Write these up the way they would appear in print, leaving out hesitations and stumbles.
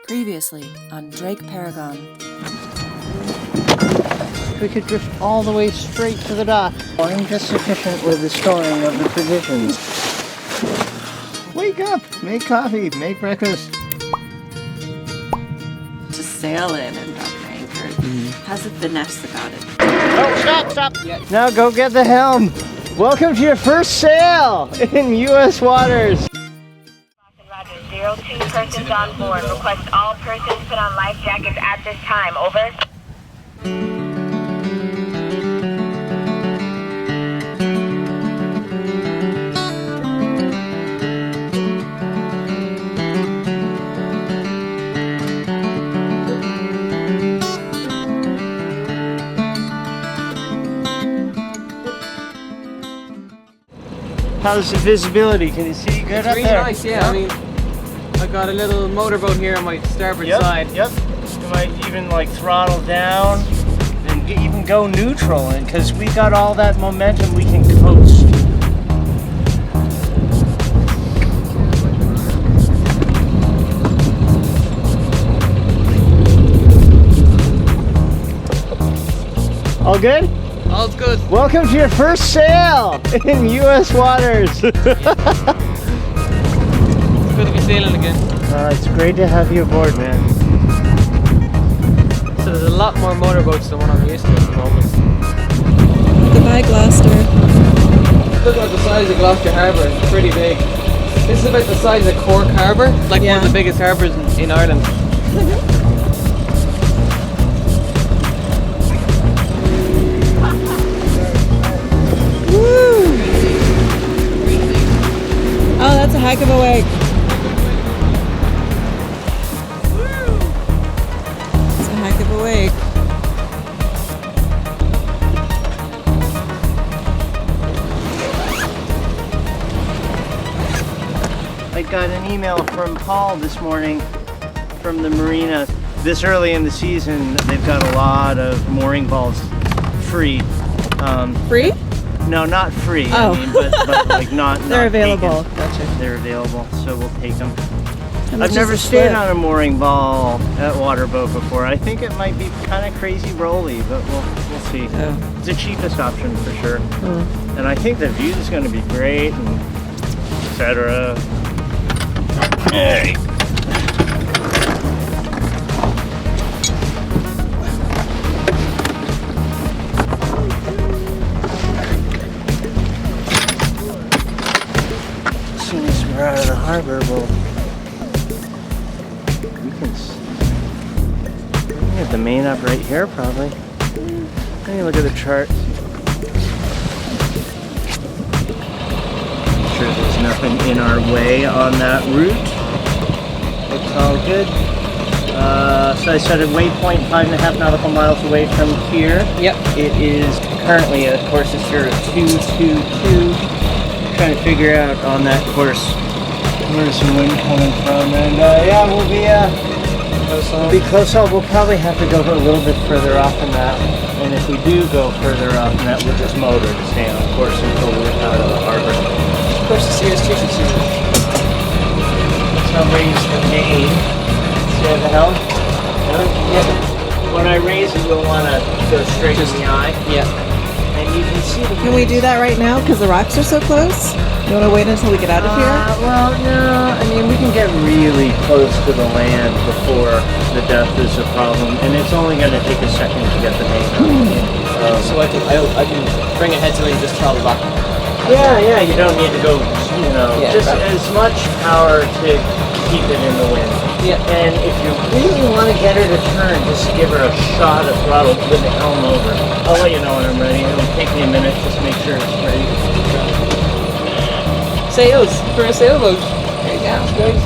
Previously on DrakeParagon. We could drift all the way straight to the dock. I'm just sufficient with the storing of the provisions. Wake up! Make coffee, make breakfast. Just sail in and dock anchored. Has a finesse about it. Oh, stop! Yeah. Now go get the helm. Welcome to your first sail in U.S. waters. Roger, 02 persons on board. Request all persons put on life jackets at this time. Over. How's the visibility? Can you see good up really there? Nice, yeah. I mean, I've got a little motorboat here on my starboard side. Yep. You might even like throttle down and even go neutral, and because we got all that momentum, we can coast. All good? All's good. Welcome to your first sail in U.S. waters. It's good to be sailing again. It's great to have you aboard, man. So there's a lot more motorboats than what I'm used to at the moment. Goodbye, Gloucester. Look at the size of Gloucester Harbour. It's pretty big. This is about the size of Cork Harbour. Like one of the biggest harbours in Ireland. Oh, that's a heck of a wake. That's a heck of a wake. I got an email from Paul this morning from the marina. This early in the season, they've got a lot of mooring balls free. Free? No, not free. Oh. I mean, but like not. They're not available. taken. Gotcha. They're available, so we'll take them. How much I've never is a stayed slip? on a mooring ball at Waterboat before. I think it might be kind of crazy rolly, but we'll see. Oh. It's the cheapest option for sure. And I think the view is going to be great, and etc. Hey. As soon as we're out of the harbor, we can have the main up right here, probably. Let me look at the chart. Make sure there's nothing in our way on that route. Looks all good. So I set a waypoint 5.5 nautical miles away from here. Yep. It is currently a course is here at 222. Trying to figure out on that course where's the wind coming from, and yeah, we'll be close up. We'll probably have to go a little bit further off than that, and if we do go further off than that, we'll just motor to stay on course until we're out of the harbor. Of course, the CS teacher season. Let's not raise the main. See the helm? Yeah. When I raise it, you'll want to go straight in the eye. Yeah. And you can see the. Can we do that right now? Because the rocks are so close? You want to wait until we get out of here? Well, no. I mean, we can get really close to the land before the depth is a problem, and it's only going to take a second to get the main up. So I can bring a head to it and just throttle back. Yeah. You don't need to go. Just as much power to keep it in the wind. Yeah. And if you really want to get her to turn, just give her a shot of throttle with the helm over. I'll let you know when I'm ready. It'll take me a minute just to make sure it's ready. Sails for a sailboat. There you go, guys.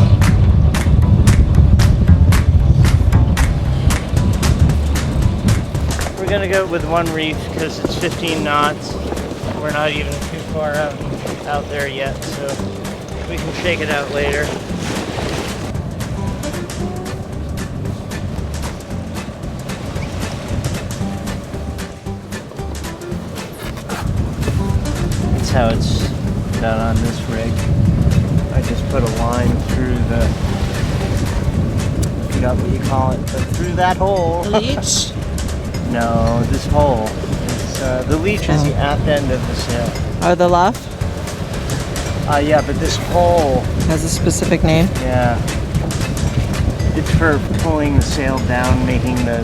We're gonna go with one reef because it's 15 knots. We're not even too far out there yet, so we can shake it out later. That's how it's done on this rig. I just put a line through the forgot what you call it, but through that hole. The leech? No, this hole. It's, the leech is the aft end of the sail. Oh, the luff Yeah, but this hole, has a specific name. yeah. It's for pulling the sail down, making the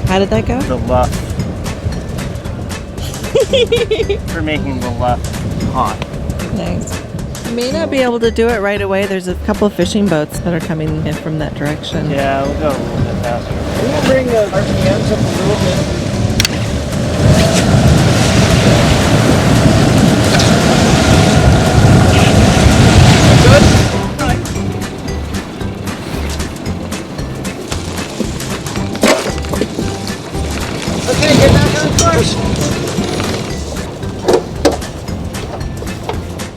How did that go? luff. For making the luff hot. Nice. You may not be able to do it right away. There's a couple of fishing boats that are coming in from that direction. Yeah, we'll go a little bit faster. We'll bring the RPMs up a little bit. Good? Okay, get back on course.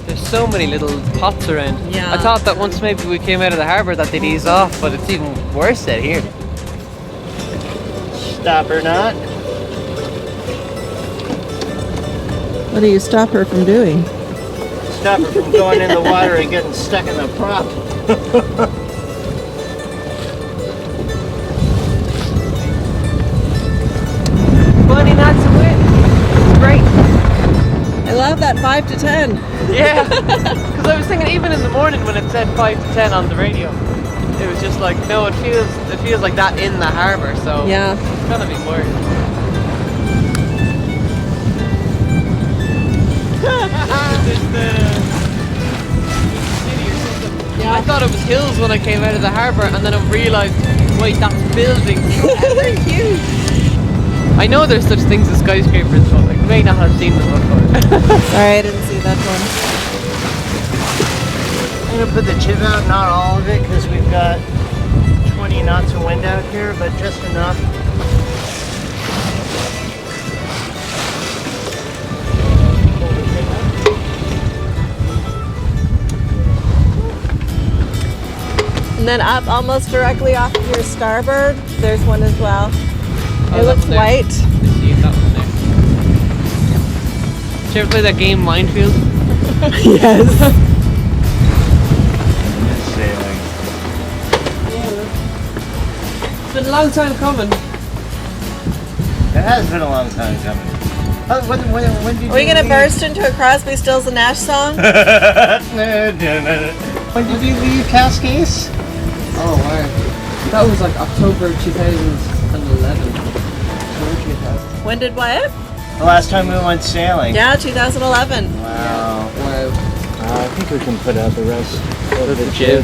There's so many little pots around. Yeah. I thought that once maybe we came out of the harbour that they'd ease off, but it's even worse out here. Stop or not. What do you stop her from doing? Stop her from going in the water and getting stuck in the prop. 20 knots of wind. It's great. I love that 5 to 10. Yeah. Because I was thinking even in the morning when it said 5 to 10 on the radio, it was just like, no, it feels like that in the harbour, so Yeah. it's gonna be worse. Yeah, I thought it was hills when I came out of the harbour, and then I realised, wait, that's buildings. They're huge. I know there's such things as skyscrapers, but I may not have seen them before. Sorry, I didn't see that one. I'm gonna put the jib out, not all of it, because we've got 20 knots of wind out here, but just enough. And then up almost directly off of your starboard, there's one as well. Oh, It looks that's there. white. I see that one there. Did you ever play that game Minefield? Yes. Sailing. It's been a long time coming. It has been a long time coming. Oh, when did Are we you gonna leave? burst into a Crosby, Stills and Nash song? When did you leave Cascais? Oh wow. That was like October 2011. When did what? The last time we went sailing. Yeah, 2011. Wow. Wow. I think we can put out the rest of The jib.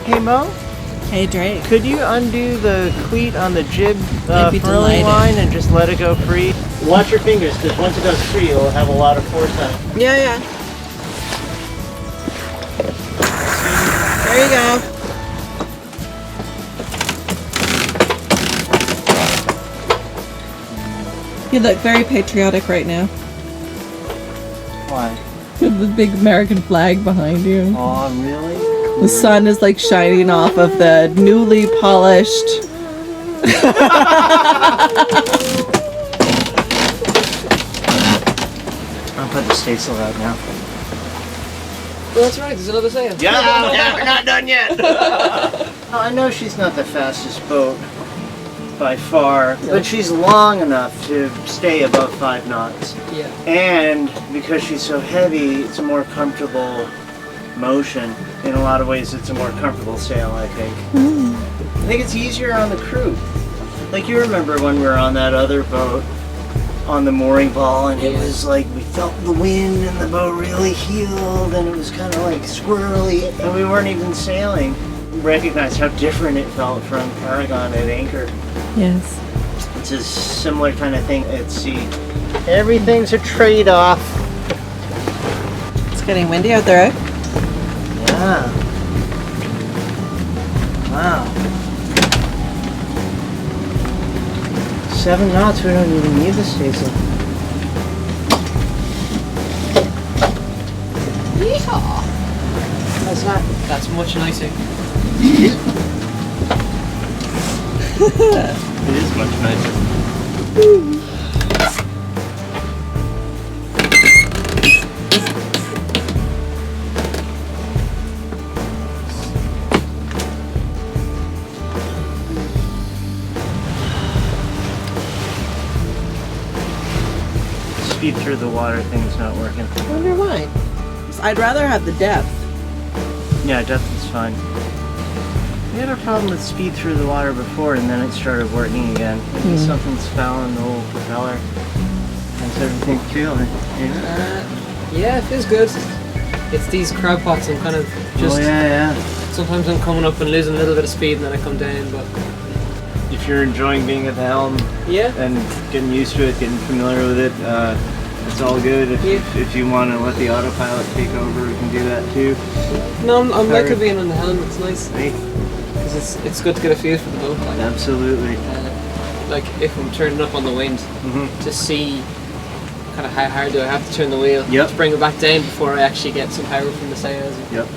Hey Mo, Hey Drake. could you undo the cleat on the jib I'd be furling delighted. line and just let it go free? Watch your fingers, because once it goes free, it'll have a lot of force on it. Yeah, yeah. There you go. You look very patriotic right now. Why? The big American flag behind you. Oh, really? The sun is like shining off of the newly polished. I'll put the staysail out now. Well, that's right, there's another sail. Yeah, we're not done yet. I know she's not the fastest boat by far, but she's long enough to stay above 5 knots. Yeah. And because she's so heavy, it's a more comfortable motion. In a lot of ways, it's a more comfortable sail, I think. I think it's easier on the crew. Like you remember when we were on that other boat on the mooring ball, and it was like we felt the wind and the boat really heeled, and it was kind of like squirrely, and we weren't even sailing. We recognized how different it felt from Paragon at anchor. Yes. It's a similar kind of thing at sea. Everything's a trade-off. It's getting windy out there. Eh? Yeah. Wow. 7 knots, we don't even need the staysail. Yeehaw! How's that? That's much nicer. It is much nicer. speed through the water thing's not working. I wonder why. I'd rather have the depth. Yeah, depth is fine. We had a problem with speed through the water before, and then it started working again. Maybe something's fouling the whole propeller. How's everything feeling? Yeah, it feels good. It's these crab pots. I'm kind of just. Oh yeah. Sometimes I'm coming up and losing a little bit of speed, and then I come down. But If you're enjoying being at the helm yeah, and getting used to it, getting familiar with it, it's all good. If you want to let the autopilot take over, we can do that too. no, I'm liking being on the helm. It's nice Right? because it's good to get a feel for the boat. Like, Absolutely. like if I'm turning up on the wind, to see kind of how hard do I have to turn the wheel Yep. to bring it back down before I actually get some power from the sails. Yep.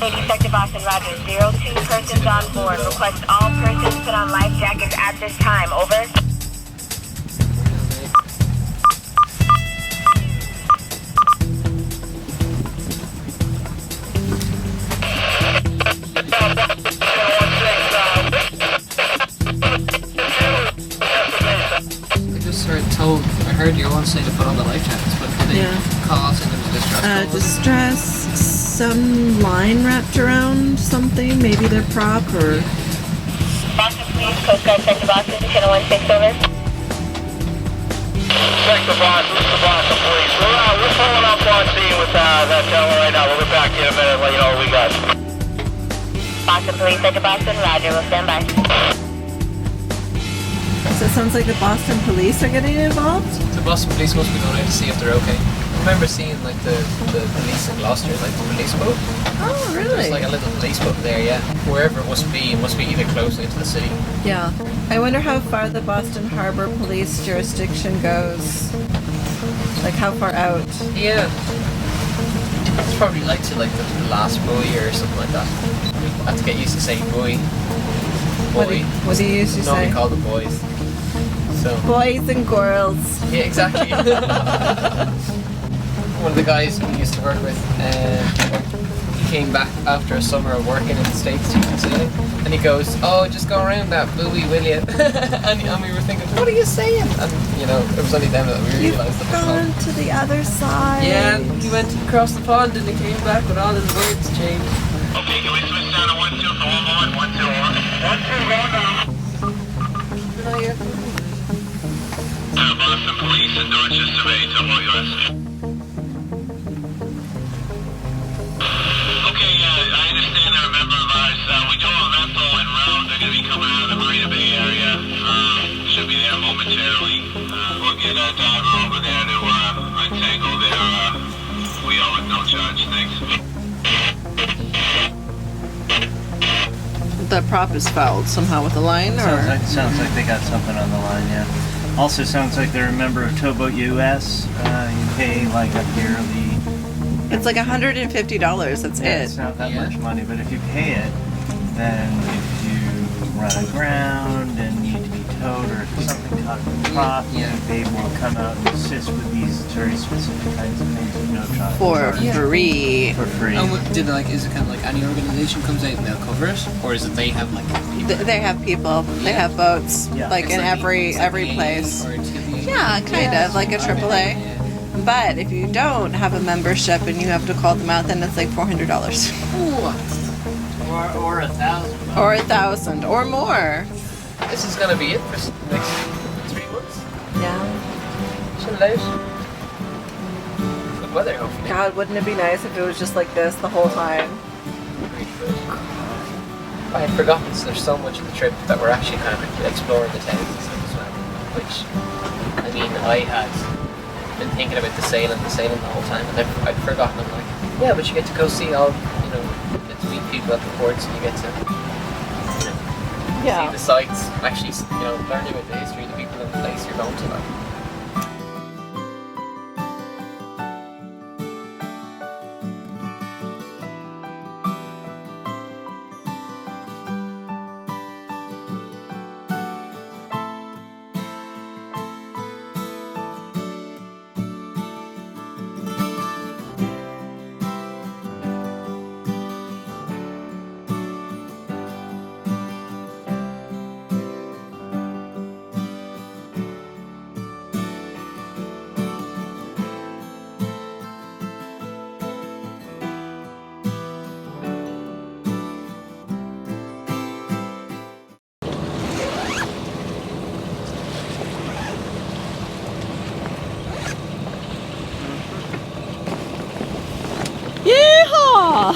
Detective Austin, Roger. 02 persons on board. Request all persons put on life jackets at this time. Over. I heard you all say to put on the life jackets, but could they cause in the distress? Distress, some line wrapped around something, maybe their prop or... Boston Police, Coast Guard, Sector Boston, Channel 16, over. Sector Boston, this is the Boston Police. We're pulling up on scene with that gentleman right now. We'll get back to you in a minute and let you know what we got. Boston Police, Sector Boston, Roger. We'll stand by. So it sounds like the Boston police are getting involved? The Boston police must be going out to see if they're okay. I remember seeing like the police in Gloucester, like the police boat. Oh, really? There's like a little police boat there, yeah. Wherever it must be either close into the city. Yeah. I wonder how far the Boston Harbor Police jurisdiction goes. Like how far out? Yeah. probably like to like the last buoy or something like that. I have to get used to saying buoy. What do you used to Normally say? call them boys. So Boys and girls. yeah, exactly. One of the guys we used to work with, he came back after a summer of working in the States teaching sailing, and he goes, "Oh, just go around that buoy, will you?" and we were thinking, "What are you saying?" And you know, it was only then that we realised that. Gone to the other side. Yeah, he went across the pond and he came back with all his words changed. Okay, can we switch down to 1-2 for one moment? 1-2, 1-2, going down. Boston Police and Dorchester Bay, WS. Okay, I understand they're a member of ours. We do have a vessel en route. They're going to be coming out of the Marina Bay area. Should be there momentarily. We'll get a diver over there to untangle their wheel with no charge. Thanks. The prop is fouled somehow with the line, or Sounds like they got something on the line, yeah. Also sounds like they're a member of Towboat US. You pay like a yearly. it's like $150. That's Yeah, it. it's not that much money, but if you pay it, then if you run aground and need to be towed or if something caught in the prop, they will come out and assist with these very specific kinds of things with no charge. For free. For free. And what, did like is it kind of like any organization comes out and they'll cover it, or is it they have like people? They have people. They have boats. Yeah. Like It's in like- every it's like every AA place. or it's gonna be- Yeah, kind of like a AAA. Yeah. But if you don't have a membership and you have to call them out, then it's like $400 Or 1,000. or 1,000 or more. This is gonna be it for the next 3 months. Yeah. Chill out. Good weather, hopefully. God, wouldn't it be nice if it was just like this the whole time? Really good. I had forgotten there's so much of the trip that we're actually kind of exploring the towns and stuff as well. Which, I mean, I had been thinking about the sailing the whole time, and I'd forgotten. I'm like, yeah, but you get to go see all, you know, you get to meet people at the ports, and you get to, you know, see the sights, actually, you know, learn about the history of the people and the place you're going to. Like. Yeehaw!